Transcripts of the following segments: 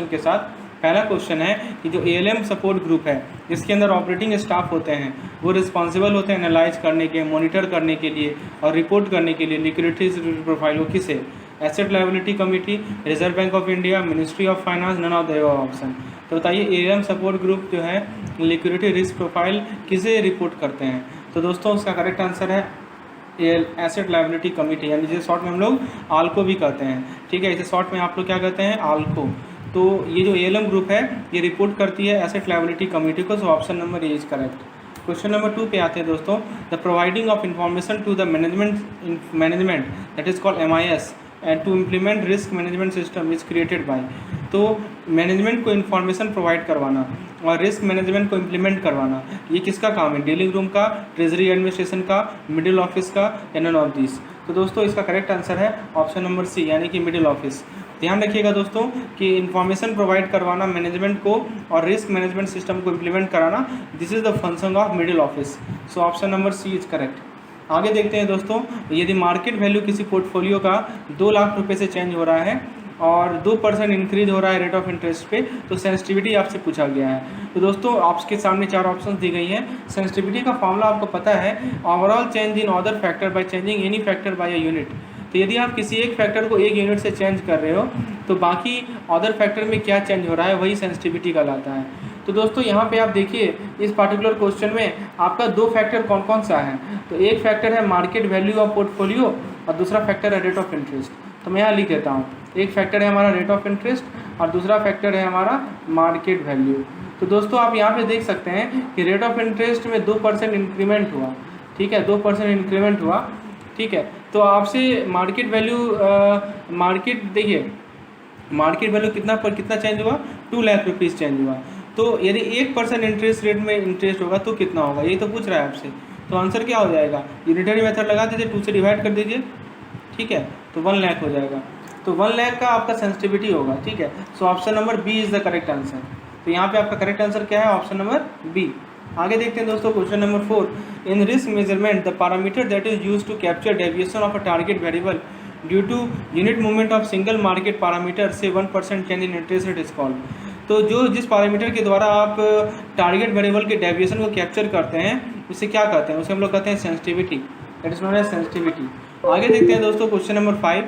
के साथ पहला क्वेश्चन है कि जो ALM सपोर्ट ग्रुप है जिसके अंदर ऑपरेटिंग स्टाफ होते हैं वो रिस्पॉन्सिबल होते हैं एनालाइज करने के, मॉनिटर करने के लिए और रिपोर्ट करने के लिए लिक्विडिटी प्रोफाइल किसे? Asset liability committee, reserve bank of India, ministry of finance, none of the above option. तो बताइए ALM सपोर्ट ग्रुप जो है लिक्विडिटी रिस्क प्रोफाइल किसे रिपोर्ट करते हैं? तो दोस्तों उसका करेक्ट आंसर है एसेट लायबिलिटी कमेटी, यानी जिसे शॉर्ट में हम लोग आल्को भी कहते हैं। ठीक है, इसे शॉर्ट में आप लोग क्या कहते हैं? आल्को। तो ये जो ALM ग्रुप है ये रिपोर्ट करती है एसेट लायबिलिटी कमेटी को। So option number A is correct. Question number 2 पे आते हैं दोस्तों। The providing of information to the management that is called MIS and to implement risk management system is created by. तो management को information provide करवाना और risk management को implement करवाना ये किसका काम है? डीलिंग रूम का, ट्रेजरी एडमिनिस्ट्रेशन का, मिडिल ऑफिस का, या नन ऑफ दिस? तो दोस्तों इसका करेक्ट आंसर है ऑप्शन नंबर सी, यानी कि मिडिल ऑफिस। ध्यान रखिएगा दोस्तों कि इन्फॉर्मेशन प्रोवाइड करवाना मैनेजमेंट को और रिस्क मैनेजमेंट सिस्टम को इम्प्लीमेंट कराना, this is the function of middle office. So option number C is correct. आगे देखते हैं दोस्तों, यदि मार्केट वैल्यू किसी पोर्टफोलियो का 2 लाख रुपए से चेंज हो रहा है और 2% इंक्रीज हो रहा है रेट ऑफ इंटरेस्ट पे, तो सेंसिटिविटी आपसे पूछा गया है। तो दोस्तों आपके सामने 4 ऑप्शन दी गई हैं। सेंसिटिविटी का फॉर्मूला आपको पता है, overall change in other factor by changing any factor by a unit. तो यदि आप किसी एक फैक्टर को 1 यूनिट से चेंज कर रहे हो तो बाकी अदर फैक्टर में क्या चेंज हो रहा है वही सेंसिटिविटी कहलाता है। तो दोस्तों यहाँ पे आप देखिए इस पार्टिकुलर क्वेश्चन में आपका 2 फैक्टर कौन कौन सा है? तो एक फैक्टर है मार्केट वैल्यू ऑफ पोर्टफोलियो और दूसरा फैक्टर है रेट ऑफ इंटरेस्ट। तो मैं यहाँ लिख देता हूँ, एक फैक्टर है हमारा रेट ऑफ इंटरेस्ट और दूसरा फैक्टर है हमारा मार्केट वैल्यू। तो दोस्तों आप यहाँ पे देख सकते हैं कि रेट ऑफ इंटरेस्ट में 2% इंक्रीमेंट हुआ। ठीक है, 2% इंक्रीमेंट हुआ। ठीक है, तो आपसे मार्केट वैल्यू देखिए मार्केट वैल्यू कितना चेंज हुआ? 2 लाख रुपीज़ चेंज हुआ। तो यदि 1% इंटरेस्ट रेट में इंटरेस्ट होगा तो कितना होगा, ये तो पूछ रहा है आपसे। तो आंसर क्या हो जाएगा? यूनिटरी मेथड लगा दीजिए, 2 से डिवाइड कर दीजिए। ठीक है, तो 1 लाख हो जाएगा। तो 1 लाख का आपका सेंसिटिविटी होगा। ठीक है, so option number B is the correct answer. तो यहाँ पे आपका करेक्ट आंसर क्या है? Option number B. आगे देखते हैं दोस्तों question number 4। In risk measurement the parameter that is used to capture deviation of a target variable due to unit movement of single market parameter से 1% change in interest rate is called. तो जिस parameter के द्वारा आप target variable के deviation को capture करते हैं उसे क्या कहते हैं? उसे हम लोग कहते हैं sensitivity, that is known as sensitivity. आगे देखते हैं दोस्तों क्वेश्चन नंबर 5।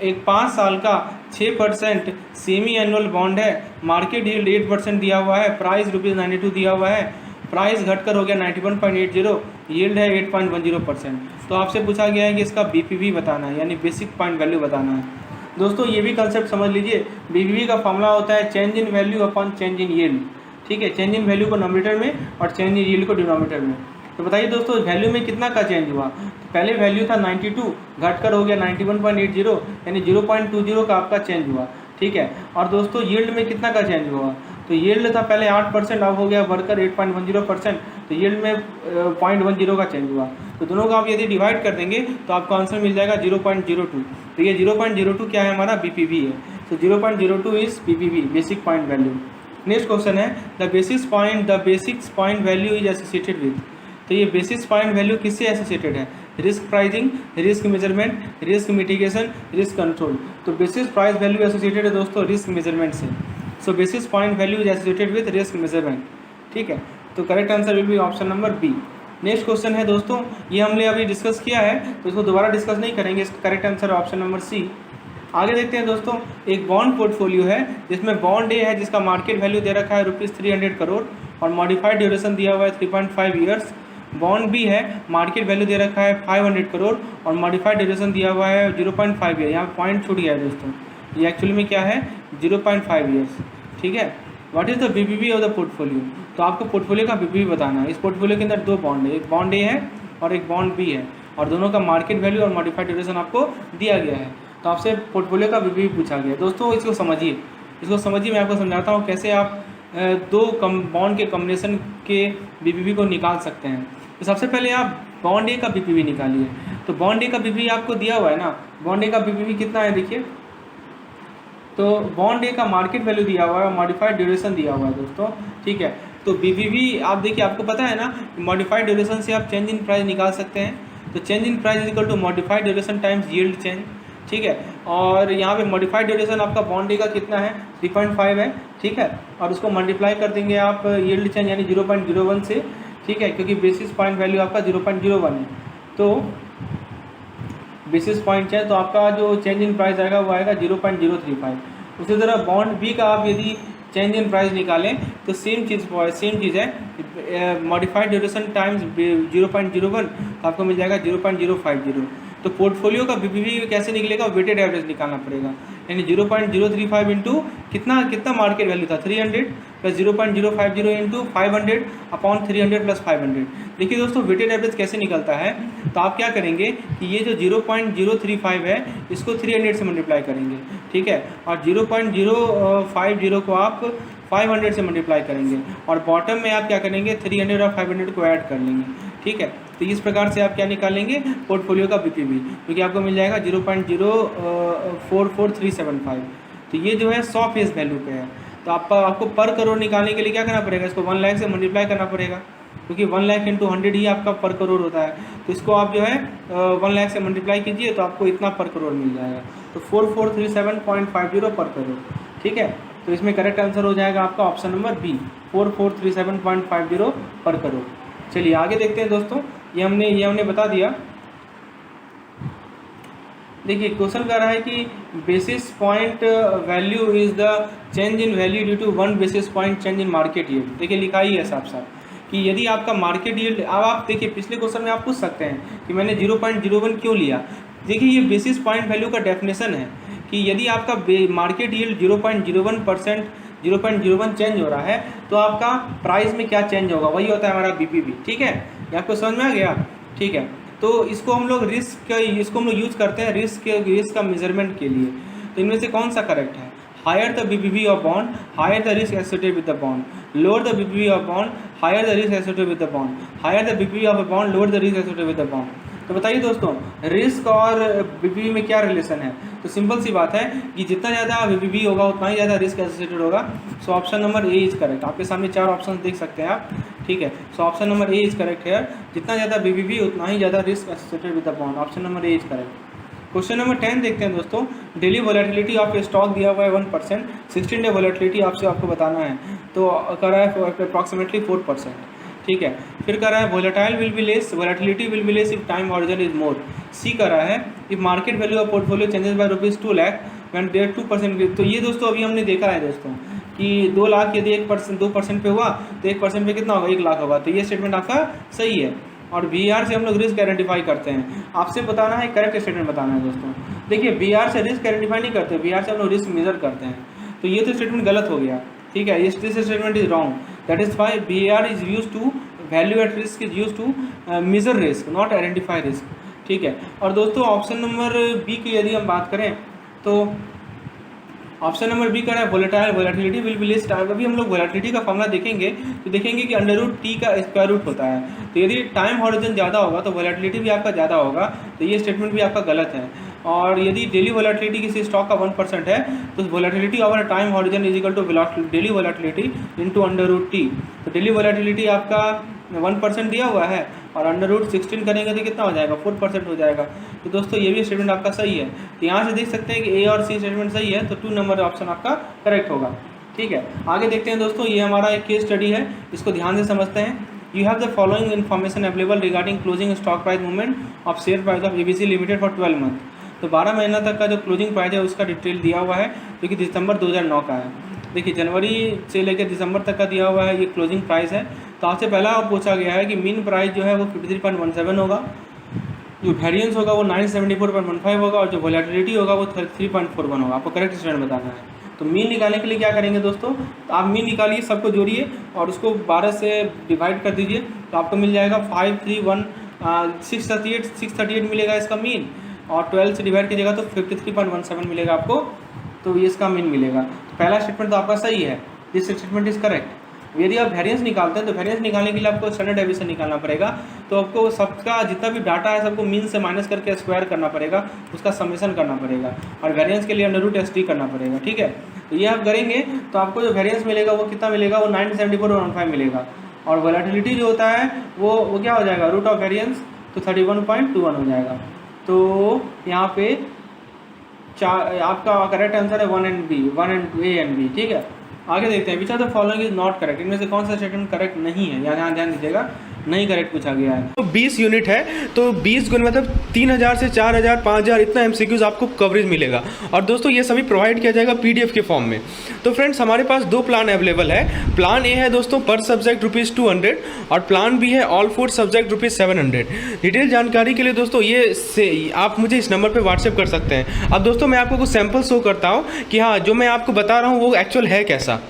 एक 5 साल का 6% सेमी एनुअल बॉन्ड है, मार्केट यील्ड 8% दिया हुआ है, प्राइस ₹92 दिया हुआ है, प्राइस घटकर हो गया 91.80, यील्ड है 8.10%। तो आपसे पूछा गया है कि इसका BPV बताना है, यानी बेसिक पॉइंट वैल्यू बताना है। दोस्तों ये भी कंसेप्ट समझ लीजिए, BPV का फॉर्मूला होता है change in value upon change in yield. ठीक है, चेंज इन वैल्यू को नॉमिनेटर में और चेंज इन यील्ड को डिनोमिनेटर में। तो बताइए दोस्तों वैल्यू में कितना का चेंज हुआ? तो पहले वैल्यू था 92, घटकर हो गया 91.80, यानी 0.20 का आपका चेंज हुआ। ठीक है, और दोस्तों यील्ड में कितना का चेंज हुआ? तो यील्ड था पहले 8%, अब हो गया बढ़कर 8.10%, तो यील्ड में 0.10 का चेंज हुआ। तो दोनों का आप यदि डिवाइड कर देंगे तो आपको आंसर मिल जाएगा 0.02। तो ये 0.02 क्या है? हमारा BPV है। तो 0.02 is BPV, basic point value. Next question है the basis point value is associated with. तो ये बेसिस पॉइंट वैल्यू किससे एसोसिएटेड है? Risk pricing, risk measurement, risk mitigation, risk control. तो बेसिस प्राइस वैल्यू एसोसिएटेड है दोस्तों रिस्क मेजरमेंट से। So basis point value is associated with risk measurement. ठीक है, तो correct answer will be option number B. Next question है दोस्तों, ये हमने अभी डिस्कस किया है तो इसको दोबारा डिस्कस नहीं करेंगे। इसका correct answer option number C. आगे देखते हैं दोस्तों, एक बॉन्ड पोर्टफोलियो है जिसमें बॉन्ड ए है जिसका मार्केट वैल्यू दे रखा है ₹300 करोड़ और मॉडिफाइड ड्यूरेशन दिया हुआ है 3.5 ईयर्स। बॉन्ड बी है, मार्केट वैल्यू दे रखा है 500 करोड़ और मॉडिफाइड ड्यूरेशन दिया हुआ है 0.5 ईयर। यहाँ पॉइंट छूट गया है दोस्तों, ये एक्चुअली में क्या है? 0.5 ईयर्स। ठीक है, what is the BPV of the portfolio? तो आपको पोर्टफोलियो का BPV बताना है। इस पोर्टफोलियो के अंदर 2 बॉन्ड है, एक बॉन्ड ए है और एक बॉन्ड बी है, और दोनों का मार्केट वैल्यू और मॉडिफाइड ड्यूरेशन आपको दिया गया है। तो आपसे पोर्टफोलियो का BPV पूछा गया। दोस्तों इसको समझिए, मैं आपको समझाता हूँ कैसे आप 2 बॉन्ड के कॉम्बिनेशन के BPV को निकाल सकते हैं। तो सबसे पहले आप बॉन्ड ए का BPV निकालिए। तो बॉन्ड ए का BPV आपको दिया हुआ है ना, बॉन्ड ए का BPV कितना है देखिए। तो बॉन्ड ए का मार्केट वैल्यू दिया हुआ है और मॉडिफाइड ड्यूरेशन दिया हुआ है दोस्तों। ठीक है, तो BPV आप देखिए, आपको पता है ना मॉडिफाइड ड्यूरेशन से आप चेंज इन प्राइस निकाल सकते हैं। तो change in price is equal to modified duration times yield change. ठीक है, और यहाँ पे मॉडिफाइड ड्यूरेशन आपका बॉन्ड का कितना है 3.5 है, ठीक है। और उसको मल्टीप्लाई कर देंगे आप यील्ड चेंज यानी 0.01 से, ठीक है, क्योंकि बेसिस पॉइंट वैल्यू आपका 0.01 है, तो बेसिस पॉइंट है तो आपका जो चेंज इन प्राइस आएगा वो आएगा 0.035। उसी तरह बॉन्ड बी का आप यदि चेंज इन प्राइस निकालें तो सेम चीज़ है, मॉडिफाइड ड्यूरेशन टाइम्स 0.01 तो आपको मिल जाएगा 0.050। तो पोर्टफोलियो का बीपीवी कैसे निकलेगा, वेटेड एवरेज निकालना पड़ेगा, यानी 0.035 इंटू कितना मार्केट वैल्यू था 300 प्लस 0.050 इंटू 500 अपॉन 300 प्लस 500। देखिए दोस्तों वेटेड एवरेज कैसे निकलता है, तो आप क्या करेंगे कि ये जो 0.035 है इसको 300 से मल्टीप्लाई करेंगे, ठीक है, और 0.050 को आप 500 से मल्टीप्लाई करेंगे और बॉटम में आप क्या करेंगे 300 और 500 को ऐड कर लेंगे, ठीक है। तो इस प्रकार से आप क्या निकालेंगे पोर्टफोलियो का बीपीवी, क्योंकि आपको मिल जाएगा 0.044375। तो ये जो है 100 फेस वैल्यू पे है। तो आपको पर करोड़ निकालने के लिए क्या करना पड़ेगा, इसको 1 लाख से मल्टीप्लाई करना पड़ेगा, क्योंकि 1 लाख इंटू 100 ही आपका पर करोड़ होता है। तो इसको आप जो है 1 लाख से मल्टीप्लाई कीजिए तो आपको इतना पर करोड़ मिल जाएगा, तो 4437.50 पर करोड़, ठीक है। तो इसमें करेक्ट आंसर हो जाएगा आपका ऑप्शन नंबर बी 4437.50 पर करोड़। चलिए आगे देखते हैं दोस्तों, ये हमने बता दिया। देखिए क्वेश्चन कह रहा है कि basis point value is the change in value due to 1 basis point change in market yield. देखिए लिखा ही है साफ साफ कि यदि आपका मार्केट यील्ड, अब आप देखिए पिछले क्वेश्चन में आप पूछ सकते हैं कि मैंने 0.01 क्यों लिया। देखिए ये बेसिस पॉइंट वैल्यू का डेफिनेशन है कि यदि आपका मार्केट यील्ड 0.01 चेंज हो रहा है तो आपका प्राइस में क्या चेंज होगा, वही होता है हमारा बीपीवी, ठीक है। ये आपको समझ में आ गया, ठीक है। तो इसको हम लोग इसको हम लोग यूज़ करते हैं रिस्क का मेजरमेंट के लिए। तो इनमें से कौन सा करेक्ट है, higher the BPV of bond higher the risk associated with the bond, lower the BPV of bond higher the risk associated with the bond, higher the BPV of bond lower the risk associated with the bond. तो बताइए दोस्तों risk और बीपीवी में क्या relation है। तो simple सी बात है कि जितना ज़्यादा बीपीवी होगा उतना ही ज़्यादा रिस्क एसोसिएटेड होगा। So option number A is correct. आपके सामने 4 ऑप्शन देख सकते हैं आप, ठीक है। So option number A is correct है, जितना ज़्यादा बीपीवी उतना ही ज़्यादा risk associated with the bond. Option number A is correct. Question number 10 देखते हैं दोस्तों। डेली वोलेटिलिटी ऑफ स्टॉक दिया हुआ है 1%, 16 डे वोलेटिलिटी आपको बताना है, तो कर रहा है अप्रॉक्सीमेटली 4%, ठीक है। फिर कर रहा है volatile will be less, volatility will be less if time horizon is more. C कर रहा है if market value of portfolio changes by ₹2 lakh when there 2%। तो ये दोस्तों अभी हमने देखा है दोस्तों कि 2 लाख यदि 2% पे हुआ तो 1% पे कितना होगा, 1 लाख होगा। तो ये स्टेटमेंट आपका सही है। और बीआर से हम लोग रिस्क आइडेंटिफाई करते हैं। आपसे बताना है करेक्ट स्टेटमेंट बताना है दोस्तों। देखिए बीआर से रिस्क आइडेंटिफाई नहीं करते, बीआर से हम लोग रिस्क मेजर करते हैं। तो ये तो स्टेटमेंट गलत हो गया, ठीक है। This statement is wrong, that is why BR is use to value at risk is use to measure risk not identify risk, ठीक है। और दोस्तों ऑप्शन नंबर बी की यदि हम बात करें तो ऑप्शन नंबर बी कर रहा है वोलेटिलिटी विल बी लेस। अभी हम लोग वोलेटिलिटी का फॉर्मूला देखेंगे तो देखेंगे कि √T का स्क्वायर रूट होता है। तो यदि टाइम हॉरिजन ज़्यादा होगा तो वोलेटिलिटी भी आपका ज़्यादा होगा, तो ये स्टेटमेंट भी आपका गलत है। और यदि डेली वोलेटिलिटी किसी स्टॉक का 1% है तो volatility over time horizon is equal to daily volatility into √T। तो डेली वोलेटिलिटी आपका 1% दिया हुआ है और √16 करेंगे तो कितना हो जाएगा, 4% हो जाएगा। तो दोस्तों ये भी स्टेटमेंट आपका सही है। तो यहाँ से देख सकते हैं कि ए और सी स्टेटमेंट सही है, तो 2 नंबर ऑप्शन आपका करेक्ट होगा, ठीक है। आगे देखते हैं दोस्तों, ये हमारा एक केस स्टडी है, इसको ध्यान से समझते हैं। You have the following information available regarding closing stock price movement of share price of ABC limited for 12 month. तो 12 महीना तक का जो क्लोजिंग प्राइस है उसका डिटेल दिया हुआ है, जो कि दिसंबर 2009 का है। देखिए जनवरी से लेकर दिसंबर तक का दिया हुआ है, ये क्लोजिंग प्राइस है। तो आपसे पहला पूछा गया है कि मीन प्राइस जो है वो 53.17 होगा, जो वेरिएंस होगा वो 974.15 होगा और जो वोलेटिलिटी होगा वो 3.41 होगा। आपको करेक्ट स्टेटमेंट बताना है। तो मीन निकालने के लिए क्या करेंगे दोस्तों, तो आप मीन निकालिए, सबको जोड़िए और उसको 12 से डिवाइड कर दीजिए, तो आपको मिल जाएगा 638 मिलेगा इसका मीन, और 12 से डिवाइड कीजिएगा तो 53.17 मिलेगा आपको, तो ये इसका मीन मिलेगा। तो पहला स्टेटमेंट तो आपका सही है, दिस स्टेटमेंट इज करेक्ट। यदि आप वेरिएंस निकालते हैं तो वेरिएंस निकालने के लिए आपको स्टैंडर्ड डेविएशन निकालना पड़ेगा। तो आपको सबका जितना भी डाटा है सबको मीन से माइनस करके स्क्वायर करना पड़ेगा, उसका समेशन करना पड़ेगा, और वेरिएंस के लिए √ST करना पड़ेगा, ठीक है। तो ये आप करेंगे तो आपको जो वेरिएंस मिलेगा वो कितना मिलेगा, वो 974.15 मिलेगा। और वोलेटिलिटी जो होता है वो क्या हो जाएगा, रूट ऑफ वेरिएंस, तो 31.21 हो जाएगा। तो यहाँ पे आपका करेक्ट आंसर है 1 and B, 1 and A and B, ठीक है। आगे देखते हैं, which are the following is not correct, इनमें से कौन सा स्टेटमेंट करेक्ट नहीं है, यहाँ ध्यान दीजिएगा, नहीं करेक्ट पूछा गया है। तो 20 यूनिट है, तो 20 गुण मतलब 3000 से 4000 5000 इतना एमसीक्यूज आपको कवरेज मिलेगा। और दोस्तों ये सभी प्रोवाइड किया जाएगा पीडीएफ के फॉर्म में। तो फ्रेंड्स हमारे पास 2 प्लान अवेलेबल है। प्लान ए है दोस्तों पर सब्जेक्ट ₹200 और प्लान बी है ऑल 4 सब्जेक्ट ₹700। डिटेल जानकारी के लिए दोस्तों आप मुझे इस नंबर पर व्हाट्सएप कर सकते हैं। अब दोस्तों मैं आपको कुछ सैम्पल शो करता हूँ कि हाँ जो मैं आपको बता रहा हूँ वो एक्चुअल है कैसा।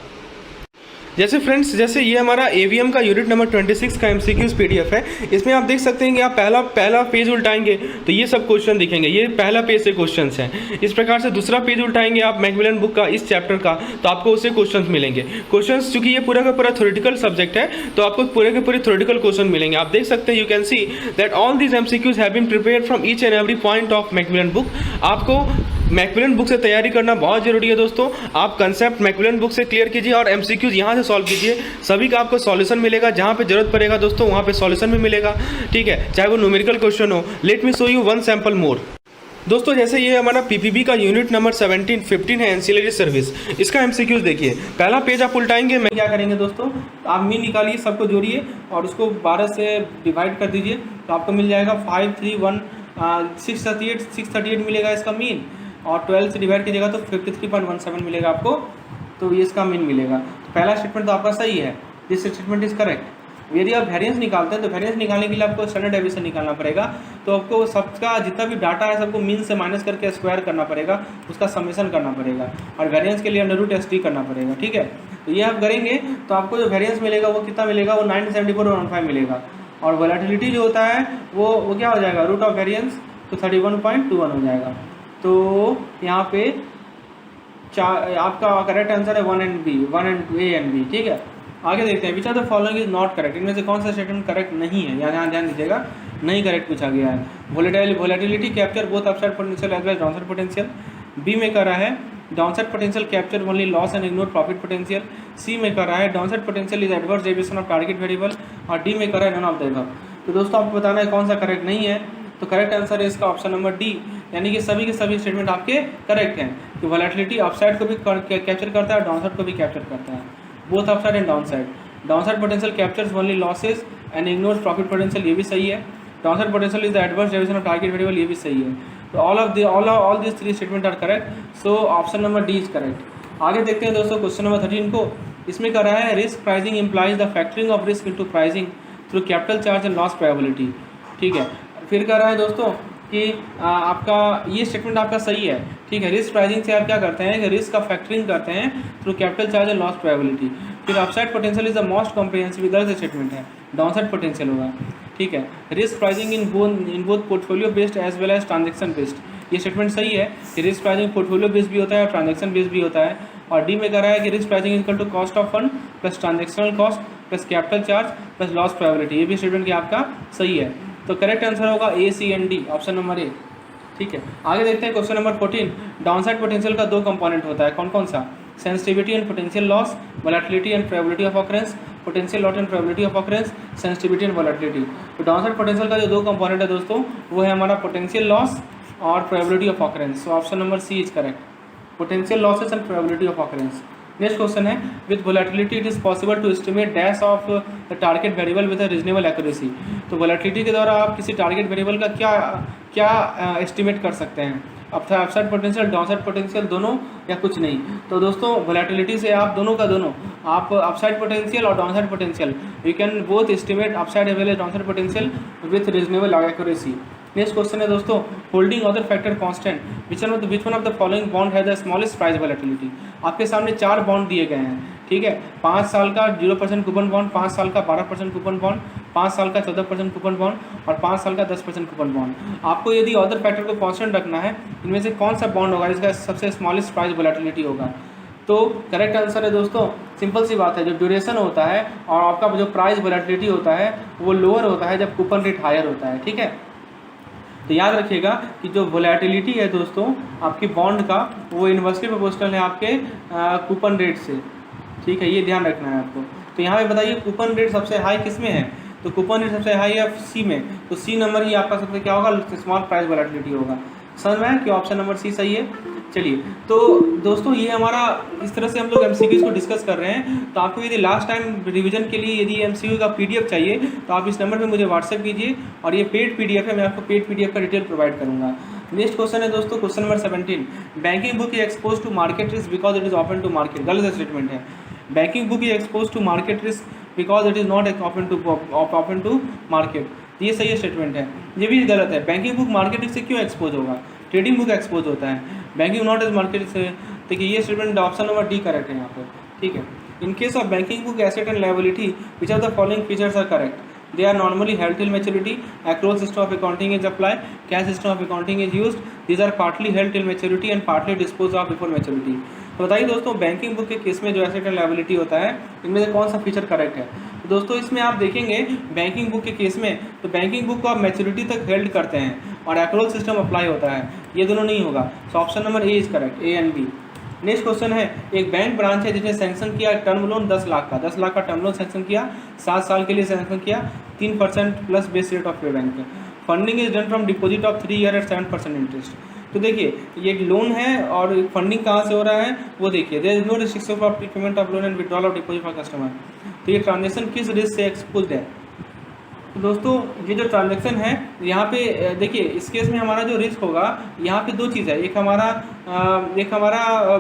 जैसे फ्रेंड्स, जैसे ये हमारा एवीएम का यूनिट नंबर 26 का एमसीक्यूज पीडीएफ है। इसमें आप देख सकते हैं कि आप पहला पेज उल्टाएंगे तो ये सब क्वेश्चन दिखेंगे, ये पहला पेज से क्वेश्चंस हैं। इस प्रकार से दूसरा पेज उल्टाएंगे आप मैकमिलन बुक का इस चैप्टर का, तो आपको उससे क्वेश्चंस मिलेंगे। क्वेश्चंस चूंकि ये पूरा का पूरा थ्योरेटिकल सब्जेक्ट है तो आपको पूरे के पूरे थ्योरेटिकल क्वेश्चन मिलेंगे। आप देख सकते हैं, you can see that all these MCQs have been prepared from each and every point of Macmillan book. आपको मैकमिलन बुक से तैयारी करना बहुत जरूरी है दोस्तों। आप कंसेप्ट मैकमिलन बुक से क्लियर कीजिए और एमसीक्यूज यहाँ से सॉल्व कीजिए, सभी का आपको सॉल्यूशन मिलेगा। जहाँ पे जरूरत पड़ेगा दोस्तों वहाँ पे सॉल्यूशन भी मिलेगा, ठीक है, चाहे वो न्यूमेरिकल क्वेश्चन हो। Let me show you 1 sample more. दोस्तों जैसे ये हमारा पीपीबी का यूनिट नंबर 15 है एंसिलरी सर्विस। इसका एमसीक्यूज देखिए, पहला पेज आप उल्टाएंगे। मैं क्या करेंगे दोस्तों, आप मीन निकालिए, सबको जोड़िए और उसको 12 से डिवाइड कर दीजिए, तो आपको मिल जाएगा 638 मिलेगा इसका मीन, और 12 से डिवाइड कीजिएगा तो 53.17 मिलेगा आपको, तो ये इसका मीन मिलेगा। तो पहला स्टेटमेंट तो आपका सही है, दिस स्टेटमेंट इज करेक्ट। यदि आप वेरिएंस निकालते हैं तो वेरिएंस निकालने के लिए आपको स्टैंडर्ड डेविएशन निकालना पड़ेगा, तो आपको सबका जितना भी डाटा है सबको मीन से माइनस करके स्क्वायर करना पड़ेगा, उसका समेशन करना पड़ेगा, और वेरिएंस के लिए √ST करना पड़ेगा, ठीक है। तो ये आप करेंगे तो आपको जो वेरिएंस मिलेगा वो कितना मिलेगा, वो 974.15 मिलेगा, और वोलेटिलिटी जो होता है वो क्या हो जाएगा, रूट ऑफ वेरिएंस, तो 31.21 हो जाएगा। तो यहाँ पे आपका करेक्ट आंसर है 1 and B, 1 and A and B, ठीक है। आगे देखते हैं, which are the following is not correct, इनमें से कौन सा स्टेटमेंट करेक्ट नहीं है, यहाँ ध्यान दीजिएगा, नहीं करेक्ट पूछा गया है। Volatility capture both upside potential as well downside potential. B में कर रहा है downside potential capture only loss and ignore profit potential. C में कर रहा है downside potential is adverse deviation of target variable, और डी में कर रहा है नन ऑफ द अबव। तो दोस्तों आपको बताना है कौन सा करेक्ट नहीं है, तो करेक्ट आंसर है इसका ऑप्शन नंबर डी, यानी कि सभी के सभी स्टेटमेंट आपके करेक्ट हैं। कि वोलेटिलिटी अपसाइड को भी कैप्चर करता है और डाउनसाइड को भी कैप्चर करता है, both upside and downside. Downside potential captures only losses and ignores profit potential, ये भी सही है। Downside potential is the adverse deviation of target variable, ये भी सही है। तो all this 3 statement are correct, so option number D is correct. आगे देखते हैं दोस्तों क्वेश्चन नंबर 13 को। इसमें कर रहा है risk pricing implies the factoring of risk into pricing through capital charge and loss probability, ठीक है। फिर कर रहा है दोस्तों कि आपका ये स्टेटमेंट आपका सही है, ठीक है। रिस्क प्राइसिंग से आप क्या करते हैं कि रिस्क का फैक्टरिंग करते हैं through capital charge and loss probability. फिर upside potential is the most comprehensive, गलत स्टेटमेंट है, डाउनसाइड पोटेंशियल होगा, ठीक है। Risk pricing in both portfolio based as well as transaction based, ये स्टेटमेंट सही है कि रिस्क प्राइसिंग पोर्टफोलियो बेस्ड भी होता है और ट्रांजेक्शन बेस्ड भी होता है। और डी में कह रहा है कि risk pricing equal to cost of fund plus transactional cost plus capital charge plus loss probability, ये भी स्टेटमेंट आपका सही है। तो करेक्ट आंसर होगा A, C and D, option number A, ठीक है। आगे देखते हैं क्वेश्चन नंबर 14। डाउनसाइड पोटेंशियल का 2 कंपोनेंट होता है, कौन कौन सा, sensitivity and potential loss, volatility and probability of occurrence, potential loss and probability of occurrence, sensitivity and volatility. तो डाउनसाइड पोटेंशियल का जो 2 कंपोनेंट है दोस्तों वो है हमारा पोटेंशियल लॉस और probability of occurrence, so option number C is correct, potential losses and probability of occurrence. Next question है, with volatility it is possible to estimate dash of the target variable with a reasonable accuracy. तो volatility के द्वारा आप किसी target variable का क्या estimate कर सकते हैं, अपसाइड पोटेंशियल, डाउनसाइड पोटेंशियल, दोनों या कुछ नहीं। तो दोस्तों वोलेटिलिटी से आप दोनों का दोनों, आप अपसाइड पोटेंशियल और downside potential you can both estimate upside as well as downside potential with reasonable accuracy. Next question है दोस्तों, holding other factor constant which one of the following bond है द स्मॉलेस्ट प्राइस वोलेटिलिटी। आपके सामने 4 bond दिए गए हैं, ठीक है। 5 साल का 0% कूपन बॉन्ड, 5 साल का 12% कूपन बॉन्ड, 5 साल का 14% कूपन बॉन्ड और 5 साल का 10% कूपन बॉन्ड। आपको यदि अदर फैक्टर को कांस्टेंट रखना है, इनमें से कौन सा बॉन्ड होगा जिसका सबसे स्मॉलेस्ट प्राइस वोलेटिलिटी होगा। तो करेक्ट आंसर है दोस्तों, सिंपल सी बात है, जो ड्यूरेशन होता है और आपका जो प्राइस वोलेटिलिटी होता है वो लोअर होता है जब कूपन रेट हायर होता है, ठीक है। तो याद रखिएगा कि जो वोलेटिलिटी है दोस्तों आपकी बॉन्ड का, वो इन्वर्सली प्रोपोर्शनल है आपके कूपन रेट से, ठीक है, ये ध्यान रखना है आपको। तो यहाँ पे बताइए कूपन रेट सबसे हाई किस में है, तो कूपन रेट सबसे हाई है सी में, तो सी नंबर ही आपका सबसे क्या होगा, स्मॉल प्राइस वोलेटिलिटी होगा। समझ में कि ऑप्शन नंबर सी सही है। चलिए, तो दोस्तों ये हमारा इस तरह से हम लोग एमसीक्यूज़ को डिस्कस कर रहे हैं। तो आपको यदि लास्ट टाइम रिवीजन के लिए यदि एमसीक्यू का पीडीएफ चाहिए तो आप इस नंबर पे मुझे व्हाट्सएप कीजिए, और ये पेड पीडीएफ है, मैं आपको पेड पीडीएफ का डिटेल प्रोवाइड करूँगा। नेक्स्ट क्वेश्चन है दोस्तों, question number 17, banking book is expose to market risk because it is open to market. गलत स्टेटमेंट है। Banking book is expose to market risk because it is not open to market, ये सही statement है। ये भी गलत है। Banking book market risk से क्यों एक्सपोज होगा? ट्रेडिंग बुक एक्सपोज होता है, बैंकिंग नॉट एज मार्केट से। देखिए ये statement option number D correct है यहाँ पे, ठीक है। In case of banking book asset and liability which are the following features are correct? They are normally held till maturity. Accrual system of accounting is applied. Cash system of accounting is used. These are partly held till maturity and partly disposed of before maturity. तो बताइए दोस्तों, banking book के case में जो asset and liability होता है, इनमें से कौन सा फीचर करेक्ट है? तो दोस्तों इसमें आप देखेंगे बैंकिंग बुक के केस में, तो बैंकिंग बुक को आप मैच्योरिटी तक हेल्ड करते हैं और एक्रूअल सिस्टम अप्लाई होता है, ये दोनों नहीं होगा। So option number A is correct, A and B. Next question है, एक बैंक ब्रांच है जिसने सैंक्शन किया टर्म लोन 10 लाख का टर्म लोन सैंक्शन किया, 7 साल के लिए सैंक्शन किया, 3% plus base rate of pay bank. Funding is done from deposit of 3 year at 7% interest. तो देखिए ये लोन है और फंडिंग कहाँ से हो रहा है वो देखिए, there is no restriction for payment of loan and withdrawal of deposit for customer. तो ये ट्रांजेक्शन किस रिस्क से एक्सपोज्ड है? तो दोस्तों ये जो ट्रांजैक्शन है यहाँ पे देखिए, इस केस में हमारा जो रिस्क होगा यहाँ पे दो चीज़ है, एक हमारा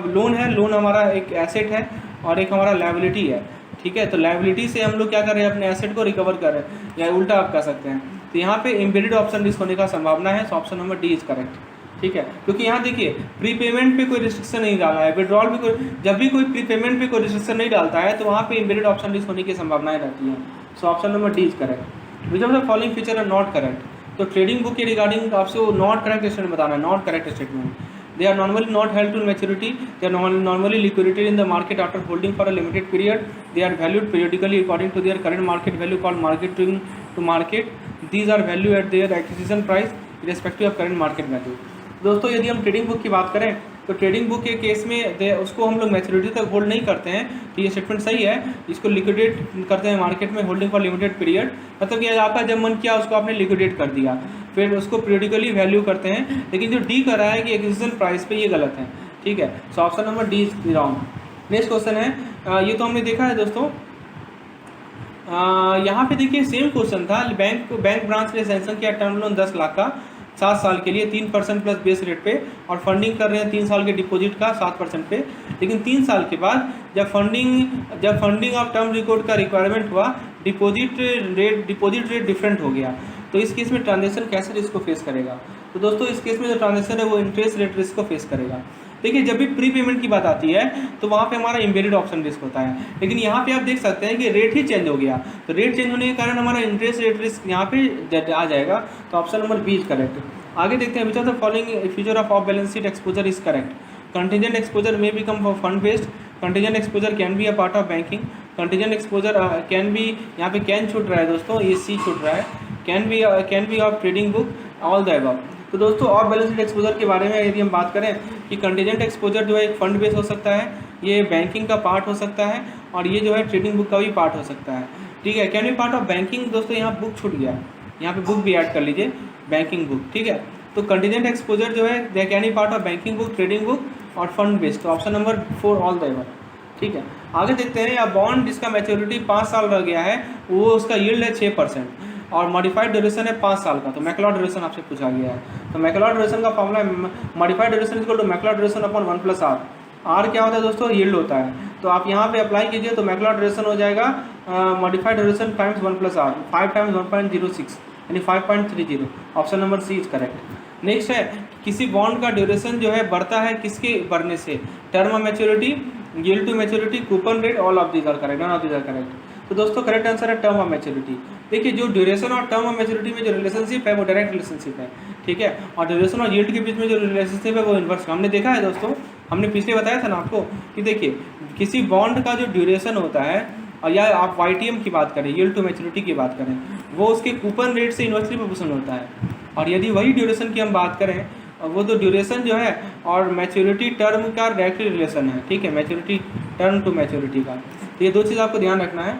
लोन है, लोन हमारा एक एसेट है, और एक हमारा लायबिलिटी है, ठीक है। तो लायबिलिटी से हम लोग क्या कर रहे हैं, अपने एसेट को रिकवर कर रहे हैं, या उल्टा आप कह सकते हैं। तो यहाँ पे एम्बेडेड ऑप्शन रिस्क होने का संभावना है, so option number D is correct, ठीक है। क्योंकि यहाँ देखिए प्रीपेमेंट पे कोई रिस्ट्रिक्शन नहीं डाला है, विड्रॉल भी कोई, जब भी कोई प्रीपेमेंट पे कोई रिस्ट्रिक्शन नहीं डालता है तो वहाँ पे एम्बेडेड ऑप्शन रिस्क होने की संभावनाएं रहती हैं। So option number D is correct. Which of the following feature are not correct? तो ट्रेडिंग बुक के रिगार्डिंग आपसे वो नॉट करेक्ट स्टेटमेंट बताना है, not correct statement. They are normally not held to maturity. They are normally liquidated in the market after holding for a limited period. They are valued periodically according to their current market value called marketing to market. These are valued at their acquisition price irrespective of current market value. दोस्तों यदि हम trading book की बात करें तो trading book के case में उसको हम लोग मैच्योरिटी तक होल्ड नहीं करते हैं, तो ये स्टेटमेंट सही है। इसको लिक्विडेट करते हैं मार्केट में, होल्डिंग फॉर लिमिटेड पीरियड, मतलब कि आपका जब मन किया उसको आपने लिक्विडेट कर दिया, फिर उसको पीरियडिकली वैल्यू करते हैं। लेकिन जो डी कर रहा है कि एक्विजिशन प्राइस पे, ये गलत है, ठीक है। So option number D is wrong. Next question है, ये तो हमने देखा है दोस्तों, यहाँ पे देखिए सेम क्वेश्चन था, बैंक ब्रांच ने सैंक्शन किया टर्म लोन 10 लाख का 7 साल के लिए 3% प्लस बेस रेट पे, और फंडिंग कर रहे हैं 3 साल के डिपॉजिट का 7% पे। लेकिन 3 साल के बाद जब फंडिंग ऑफ टर्म रिकॉर्ड का रिक्वायरमेंट हुआ, डिपॉजिट रेट डिफरेंट हो गया। तो इस केस में ट्रांजेक्शन कैसे रिस्क को फेस करेगा? तो दोस्तों इस केस में जो ट्रांजेक्शन है वो इंटरेस्ट रेट रिस्क को फेस करेगा। देखिए जब भी प्री पेमेंट की बात आती है तो वहाँ पे हमारा एम्बेडेड ऑप्शन रिस्क होता है, लेकिन यहाँ पे आप देख सकते हैं कि रेट ही चेंज हो गया, तो रेट चेंज होने के कारण हमारा इंटरेस्ट रेट रिस्क यहाँ पे आ जाएगा। तो option number B is correct. आगे देखते हैं, which of the following feature off balance sheet exposure is correct? Contingent exposure may become fund based, contingent exposure can be a part of banking, contingent exposure can be, यहाँ पे can छूट रहा है दोस्तों, ये सी छूट रहा है, can be of trading book, all the above. तो दोस्तों ऑफ बैलेंस शीट एक्सपोजर के बारे में यदि हम बात करें कि कंटीजेंट एक्सपोजर जो है एक फंड बेस हो सकता है, ये बैंकिंग का पार्ट हो सकता है, और ये जो है ट्रेडिंग बुक का भी पार्ट हो सकता है, ठीक है। Can be part of banking, दोस्तों यहाँ बुक छूट गया, यहाँ पे बुक भी ऐड कर लीजिए, बैंकिंग बुक, ठीक है। तो कंटीजेंट एक्सपोजर जो है they can be part of banking book, trading book और फंड बेस्ड। तो option number 4 all the above, ठीक है। आगे देखते हैं, या बॉन्ड जिसका मैच्योरिटी 5 साल रह गया है, वो उसका यील्ड है 6% और मॉडिफाइड ड्यूरेशन है 5 साल का, तो मैक्लॉड ड्यूरेशन आपसे पूछा गया है। तो मैक्लॉड ड्यूरेशन का फॉर्मूला है modified duration equal to Macaulay duration upon 1 plus R. R क्या होता है दोस्तों? यील्ड होता है। तो आप यहाँ पे अप्लाई कीजिए तो मैक्लॉड ड्यूरेशन हो जाएगा modified duration times 1 plus R, 5 times 1.06 यानी 5.30। Option number C is correct. Next है, किसी बॉन्ड का ड्यूरेशन जो है बढ़ता है किसके बढ़ने से? Term of maturity, yield to maturity, coupon rate, all of these are correct, none of these are correct. तो दोस्तों करेक्ट आंसर है टर्म ऑफ मैच्योरिटी। देखिए जो ड्यूरेशन और टर्म ऑफ मैच्योरिटी में जो रिलेशनशिप है वो डायरेक्ट रिलेशनशिप है, ठीक है। और ड्यूरेशन और यील्ड के बीच में जो रिलेशनशिप है वो इन्वर्स, हमने देखा है दोस्तों, हमने पिछले बताया था ना आपको कि देखिए किसी बॉन्ड का जो ड्यूरेशन होता है, और या आप YTM की बात करें, यील्ड टू मैच्योरिटी की बात करें, वो उसके कूपन रेट से इन्वर्सली प्रोपोर्शनल होता है। और यदि वही ड्यूरेशन की हम बात करें, वो तो ड्यूरेशन जो है और मैच्योरिटी टर्म का डायरेक्टली रिलेशन है, ठीक है, मैच्योरिटी टर्म टू मैच्योरिटी का। तो ये दो चीज़ आपको ध्यान रखना है।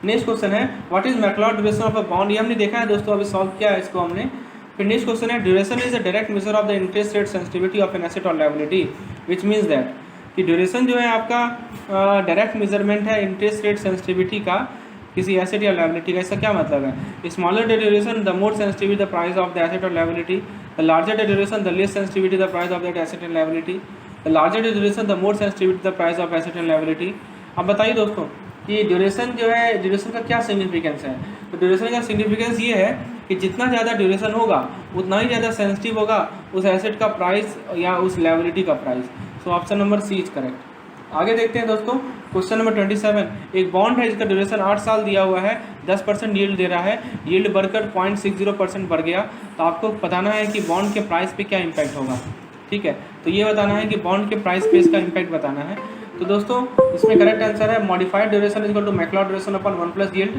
नेक्स्ट क्वेश्चन है, what is MacLeod duration of a bond? ये हमने देखा है दोस्तों, अभी सॉल्व किया है इसको हमने। फिर नेक्स्ट क्वेश्चन है duration is a direct measure of the interest rate sensitivity of an asset और लायबिलिटी, विच मीन्स दैट कि ड्यूरेशन जो है आपका डायरेक्ट मेजरमेंट है इंटरेस्ट रेट सेंसिटिविटी का किसी एसेट या लायबिलिटी का। इसका क्या मतलब है? Smaller the duration the more sensitivity the price of the asset और liability, the larger the duration the less sensitivity the price of that asset and liability, the larger the duration the more sensitivity the price of asset and liability. अब बताइए दोस्तों कि duration जो है, duration का क्या significance है? तो ड्यूरेशन का सिग्निफिकेंस ये है कि जितना ज़्यादा ड्यूरेशन होगा उतना ही ज़्यादा सेंसिटिव होगा उस एसेट का प्राइस या उस लायबिलिटी का price. So option number C is correct. आगे देखते हैं दोस्तों क्वेश्चन नंबर 27। एक बॉन्ड है जिसका ड्यूरेशन 8 साल दिया हुआ है, 10% यील्ड दे रहा है, यील्ड बढ़कर 0.60% बढ़ गया, तो आपको बताना है कि बॉन्ड के प्राइस पे क्या इम्पैक्ट होगा। ठीक है, तो ये बताना है कि बॉन्ड के प्राइस पे इसका इम्पैक्ट बताना है। तो दोस्तों इसमें करेक्ट आंसर है modified duration is equal to Macaulay duration upon 1 plus yield,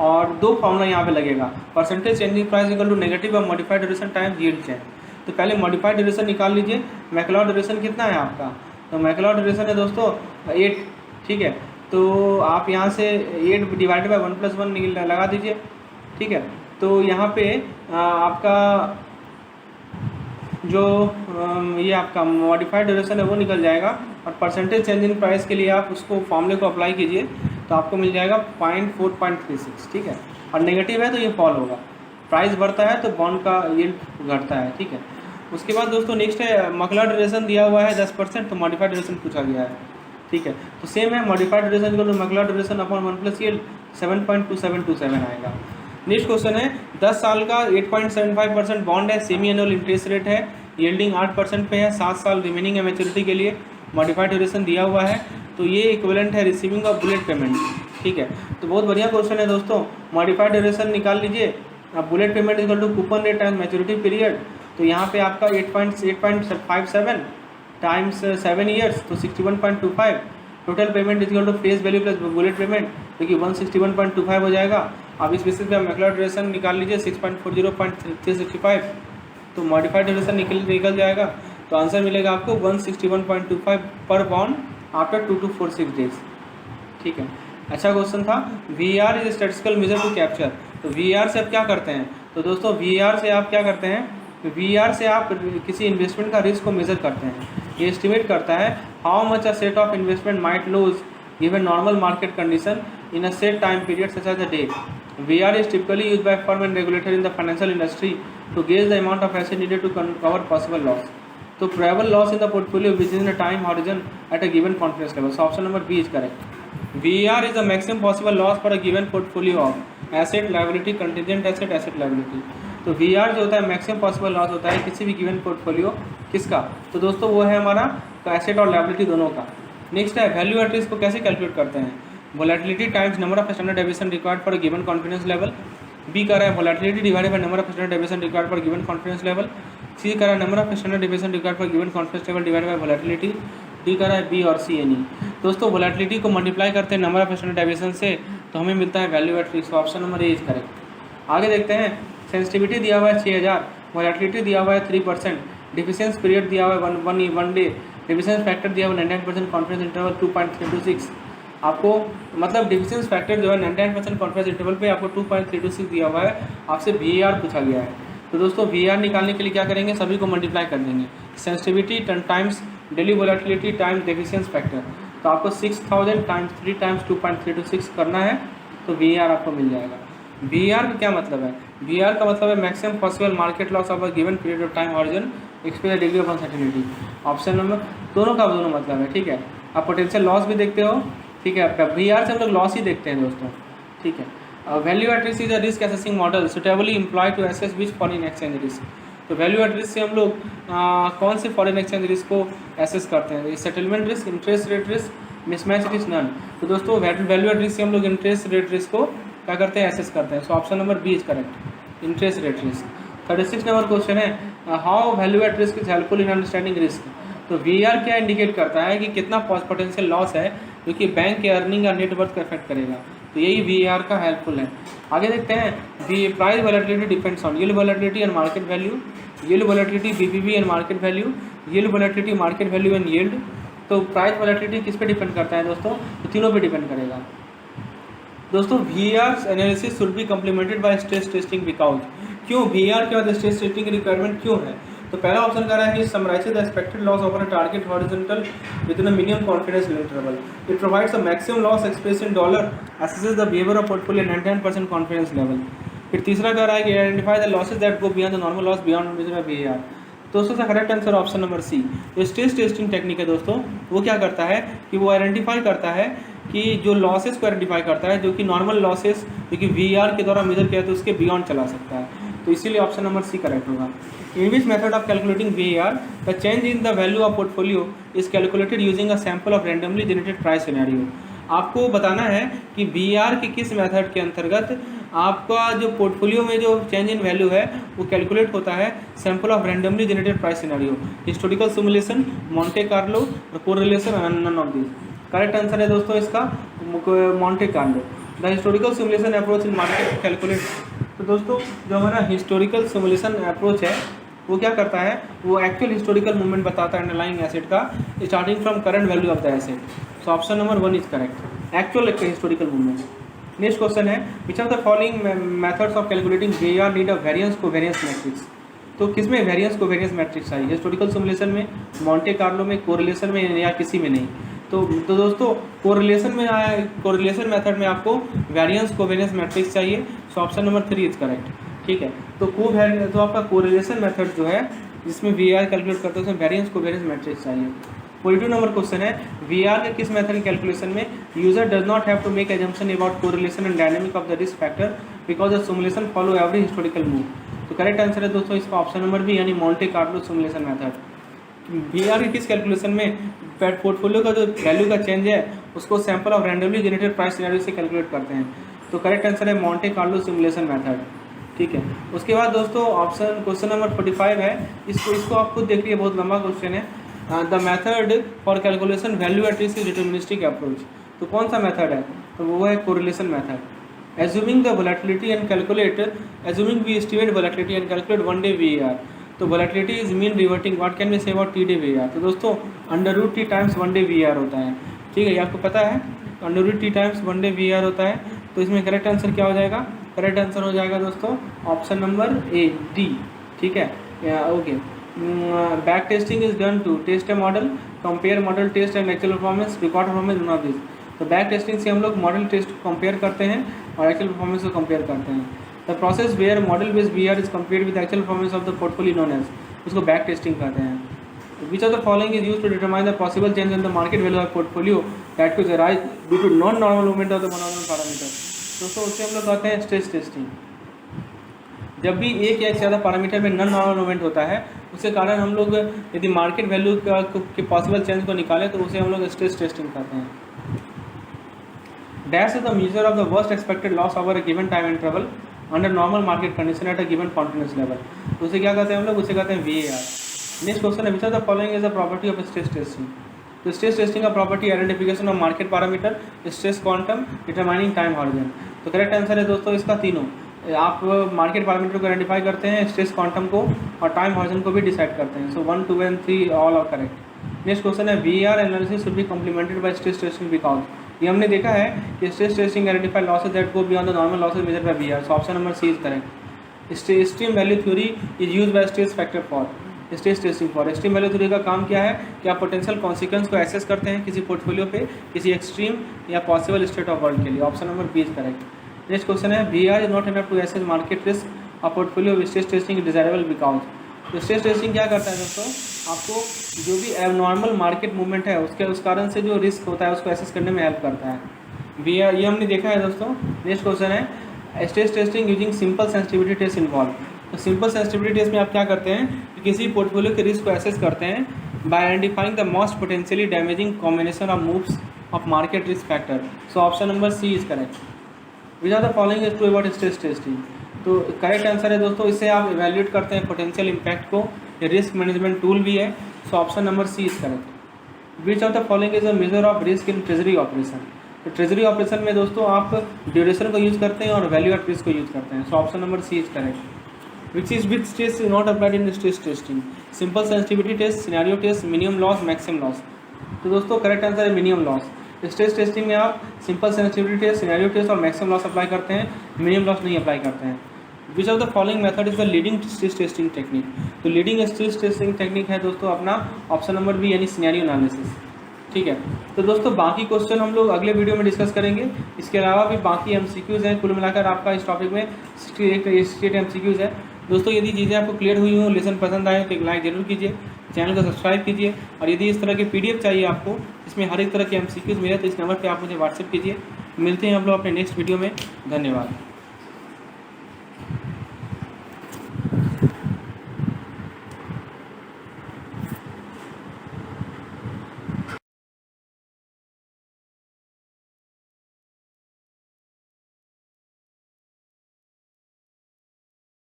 और दो फॉर्मूला यहाँ पे लगेगा, percentage changing price equal to negative of modified duration times yield change. तो पहले मॉडिफाइड ड्यूरेशन निकाल लीजिए। मैक्लॉड ड्यूरेशन कितना है आपका? तो मैक्लॉड ड्यूरेशन है दोस्तों 8। ठीक है, तो आप यहाँ से 8 डिवाइडेड बाई 1 प्लस 1 लगा दीजिए। ठीक है, तो यहाँ पे आपका जो ये आपका मॉडिफाइड ड्यूरेशन है वो निकल जाएगा, और परसेंटेज चेंज इन प्राइस के लिए आप उसको फॉर्मूले को अप्लाई कीजिए तो आपको मिल जाएगा 0.436। ठीक है, और नेगेटिव है तो ये फॉल होगा, प्राइस बढ़ता है तो बॉन्ड का यील्ड घटता है। ठीक है, उसके बाद दोस्तों नेक्स्ट है मैक्लॉड ड्यूरेशन दिया हुआ है 10%, तो मॉडिफाइड ड्यूरेशन पूछा गया है। ठीक है, तो सेम है मॉडिफाइड ड्यूरेशन को MacLeod duration upon 1 plus yield 7.2727 आएगा। नेक्स्ट क्वेश्चन है 10 साल का 8.75% बॉन्ड है, सेमी एनुअल इंटरेस्ट रेट है, यील्डिंग 8% पे है, 7 साल रिमेनिंग है मैच्योरिटी के लिए, मॉडिफाइड ड्यूरेशन दिया हुआ है, तो ये इक्विवेलेंट है रिसीविंग ऑफ बुलेट पेमेंट। ठीक है, तो बहुत बढ़िया क्वेश्चन है दोस्तों। मॉडिफाइड ड्यूरेशन निकाल लीजिए, अब bullet payment equal to coupon rate times maturity period, तो यहाँ पे आपका 8.57 टाइम्स 7 ईयर्स तो 61.25, total payment equal to face value plus bullet payment जो कि 161.25 हो जाएगा। अब इस बेसिस पे आप मैक्लॉड ड्यूरेशन निकाल लीजिए 6.40.365, तो मॉडिफाइड ड्यूरेशन निकल जाएगा, तो आंसर मिलेगा आपको 161.25 पर बॉन्ड आफ्टर 2 to 46 डेज। ठीक है, अच्छा क्वेश्चन था। VAR is statistical measure to capture, तो VAR से आप क्या करते हैं? तो दोस्तों VAR से आप क्या करते हैं? VAR से आप किसी इन्वेस्टमेंट का रिस्क को मेजर करते हैं। ये एस्टिमेट करता है how much a set of investment might lose given normal market condition in a set time period such as a day. VAR is typically used by firm and regulator in the financial industry to gauge the amount of asset needed to cover possible loss. So probable loss in the portfolio within a time horizon at a given confidence level. So option number B is correct. VAR is the maximum possible loss for a given portfolio of asset, liability, contingent asset, asset liability. तो VAR जो होता है maximum possible loss होता है किसी भी given portfolio किसका? तो दोस्तों वो है हमारा एसेट और लायबिलिटी दोनों का। नेक्स्ट है वैल्यू एट रिस्क को कैसे कैलकुलेट करते हैं? Volatility times number of standard deviation required for given confidence level. B कर रहा है volatility divided by number of standard deviation required for given confidence level. C कर रहा है number of standard deviation required for given confidence level divided by volatility. D कर रहा है B और सी एनी। दोस्तों वोलेटिलिटी को मल्टीप्लाई करते हैं नंबर ऑफ स्टैंडर्ड डेविएशन से तो हमें मिलता है value at risk. Option number A is correct. आगे देखते हैं सेंसिटिविटी दिया हुआ है 6000, वोलेटिलिटी दिया हुआ है 3%, डिफिशियंस पीरियड दिया हुआ है 1 डे, डिफिशियंस फैक्टर दिया हुआ है 99%, कॉन्फिडेंस इंटरवल 2.326। आपको मतलब डिफिशियंस फैक्टर जो है 99% कॉन्फिडेंस इंटरवल पे आपको 2.326 दिया हुआ है, आपसे VAR पूछा गया है। तो दोस्तों VAR निकालने के लिए क्या करेंगे? सभी को मल्टीप्लाई कर देंगे, sensitivity times daily volatility times deficiency factor, तो आपको 6000 टाइम्स 3 टाइम्स 2.326 करना है तो VAR आपको मिल जाएगा। VAR का क्या मतलब है? VAR का मतलब है maximum possible market loss of a given period of time horizon express degree of uncertainty. Option number दोनों का दोनों मतलब है। ठीक है, आप पोटेंशियल लॉस भी देखते हो। ठीक है, VAR से हम लोग लॉस ही देखते हैं दोस्तों। ठीक है, value at risk is a risk assessing model suitably employ to assess which foreign exchange risk. तो वैल्यू एट रिस्क से हम लोग कौन से फॉरेन एक्सचेंज रिस्क को एसेस करते हैं? Settlement risk, interest rate risk, mismatch risk, none. तो दोस्तों वैल्यू एट रिस्क से हम लोग इंटरेस्ट रेट रिस्क को क्या करते हैं? एसेस करते हैं। So option number B is correct, interest rate risk. 36 number question है how value at risk is helpful in understanding risk. तो VAR क्या इंडिकेट करता है कि कितना पोटेंशियल लॉस है जो कि बैंक के अर्निंग या नेटवर्थ को अफेक्ट करेगा, तो यही VAR का हेल्पफुल है। आगे देखते हैं price volatility depends on yield volatility and market value, yield volatility BPV and market value, yield volatility market value and yield. तो प्राइस वोलेटिलिटी किस पे डिपेंड करता है दोस्तों? तो तीनों पे डिपेंड करेगा। दोस्तों VAR analysis should be complemented by stress testing because, क्यों VAR के बाद स्ट्रेस टेस्टिंग की रिक्वायरमेंट क्यों है? तो पहला ऑप्शन कह रहा है कि summarizes the expected loss over a target horizontal within a minimum confidence interval, it provides a maximum loss express in dollar, assesses the behaviour of portfolio 99% confidence level. फिर तीसरा कह रहा है कि identify the losses that go beyond the normal loss beyond VAR। दोस्तों इसका correct answer option number C. जो stress testing technique है दोस्तों, वो क्या करता है कि वो आइडेंटिफाई करता है कि जो लॉसेस को आइडेंटिफाई करता है, जो कि नॉर्मल लॉसेस जो कि VAR के द्वारा मेजर किया तो उसके बियॉन्ड चला सकता है। तो इसीलिए ऑप्शन नंबर सी करेक्ट होगा। In which method of calculating VAR the change in the value of portfolio is calculated using a sample of randomly generated price scenario. आपको बताना है कि VAR के किस मेथड के अंतर्गत आपका जो पोर्टफोलियो में जो चेंज इन वैल्यू है वो कैलकुलेट होता है sample of randomly generated price scenario, historical simulation, Monte Carlo, correlation, none of this. Correct answer है दोस्तों इसका Monte Carlo. The historical simulation approach in market calculate. तो दोस्तों जो हमारा हिस्टोरिकल सिमुलेशन अप्रोच है वो क्या करता है, वो एक्चुअल हिस्टोरिकल मूवमेंट बताता है अंडरलाइंग एसेट का starting from current value of the asset. So option number 1 is correct, actual historical movement. Next question है which of the following methods of calculating VAR need a variance covariance matrix. तो किसमें variance covariance matrix आई? Historical simulation में, Monte Carlo में, correlation में या किसी में नहीं। तो दोस्तों कोरिलेशन में आया, कोरिलेशन मेथड में आपको वेरिएंस कोवेरिएंस मैट्रिक्स चाहिए। सो ऑप्शन नंबर 3 इज करेक्ट। ठीक है, तो आपका कोरिलेशन मेथड जो है जिसमें VAR कैलकुलेट करते हैं उसमें वेरिएंस कोवेरिएंस मैट्रिक्स चाहिए। 42 नंबर क्वेश्चन है VAR के किस मेथड कैलकुलेशन में user does not have to make assumption about correlation and dynamic of the risk factor because the simulation follow every historical move. तो correct answer है दोस्तों इसका option number B, यानी Monte Carlo simulation method. VAR के किस calculation में portfolio का जो वैल्यू का चेंज है उसको sample of randomly generated price scenario से कैलकुलेट करते हैं। तो करेक्ट आंसर है मॉन्टे कार्लो सिमुलेशन मेथड। ठीक है, उसके बाद दोस्तों ऑप्शन क्वेश्चन नंबर 45 है, इसको आप खुद देखिए, बहुत लंबा क्वेश्चन है। The method for calculation value at risk is deterministic approach. तो कौन सा मेथड है? तो वो है correlation method. Assuming the volatility and calculate, assuming we estimate volatility and calculate one day VAR। तो volatility is mean reverting, what can we say about T day VAR। तो दोस्तों √T times one day VAR होता है। ठीक है, ये आपको पता है √T times one day VAR होता है। तो इसमें करेक्ट आंसर क्या हो जाएगा? करेक्ट आंसर हो जाएगा दोस्तों ऑप्शन नंबर ए, डी। ठीक है, okay. Back testing is done to test a model, compare model test and actual performance, record performance, not this. तो बैक टेस्टिंग से हम लोग मॉडल टेस्ट को कंपेयर करते हैं और एक्चुअल परफॉर्मेंस को कंपेयर करते हैं। The process where model based VAR is compared with actual performance of the portfolio known as, उसको बैक टेस्टिंग कहते हैं। Which of the following is use to determine the possible change in the market value of portfolio that could arise due to non normal movement of the monotone parameter. दोस्तों उससे हम लोग कहते हैं stress testing. जब भी एक या ज़्यादा पैरामीटर में नॉन नॉर्मल मूवमेंट होता है उसके कारण हम लोग यदि मार्केट वैल्यू के पॉसिबल चेंज को निकालें तो उसे हम लोग स्ट्रेस टेस्टिंग करते हैं। Dash is the measure of the worst expected loss over a given time interval under normal market condition at a given confidence level. तो उसे क्या कहते हैं हम लोग? उसे कहते हैं VAR। नेक्स्ट क्वेश्चन है which of the following is the property of stress testing. तो स्ट्रेस टेस्टिंग का property identification of market parameter, stress quantum, determining time horizon. तो करेक्ट आंसर है दोस्तों इसका तीनों। आप मार्केट पैरामीटर को आइडेंटिफाई करते हैं, स्ट्रेस क्वांटम को और टाइम हॉरिजन को भी डिसाइड करते हैं। So 1, 2 and 3 all are correct. Next question है VAR analysis should be complemented by stress testing because. ये हमने देखा है कि stress testing identify losses that go beyond the normal losses measured by VAR। So option number C is correct. Extreme value theory is use by stress factor for stress testing for. Extreme value theory का काम क्या है कि आप potential consequence को assess करते हैं किसी पोर्टफोलियो पे किसी एक्सट्रीम या पॉसिबल स्टेट ऑफ वर्ल्ड के लिए। Option number B is correct. Next question है VAR is not enough to assess market risk और portfolio with stress testing desirable because. तो स्ट्रेस टेस्टिंग क्या करता है दोस्तों? आपको जो भी एबनॉर्मल मार्केट मूवमेंट है उस कारण से जो रिस्क होता है उसको एसेस करने में हेल्प करता है। VAR ये हमने देखा है दोस्तों। नेक्स्ट क्वेश्चन है stress testing using simple sensitivity test involve. तो सिंपल सेंसिटिविटी टेस्ट में आप क्या करते हैं कि किसी पोर्टफोलियो के रिस्क को एसेस करते हैं by identifying the most potentially damaging combination of moves of market risk factor. So option number C is correct. Which are the following is true about stress testing. तो correct answer है दोस्तों, इससे आप evaluate करते हैं potential impact को, ये risk management tool भी है। So option number C is correct. Which of the following is a measure of risk in treasury operation. तो ट्रेजरी ऑपरेशन में दोस्तों आप ड्यूरेशन को यूज़ करते हैं और वैल्यू एट रिस्क को यूज़ करते हैं। So option number C is correct. Which is which test is not applied in stress testing. Simple sensitivity test, scenario test, minimum loss, maximum loss. तो दोस्तों correct answer है minimum loss. Stress testing में आप simple sensitivity test, scenario test और maximum loss apply करते हैं, minimum loss नहीं apply करते हैं। Which of the following method is the leading stress testing technique? तो लीडिंग स्ट्रेस टेस्टिंग टेक्निक है दोस्तों अपना ऑप्शन नंबर बी यानी सिनेरियो एनालिसिस। ठीक है, तो दोस्तों बाकी क्वेश्चन हम लोग अगले वीडियो में डिस्कस करेंगे। इसके अलावा भी बाकी MCQs हैं, कुल मिलाकर आपका इस टॉपिक में 68 MCQs है। दोस्तों यदि चीज़ें आपको क्लियर हुई हों, लेसन पसंद आए तो एक लाइक जरूर कीजिए, चैनल को सब्सक्राइब कीजिए, और यदि इस तरह के PDF चाहिए आपको, इसमें हर एक तरह के MCQs मिले तो इस नंबर पर आप मुझे व्हाट्सएप कीजिए। मिलते हैं हम लोग अपने नेक्स्ट वीडियो में। धन्यवाद।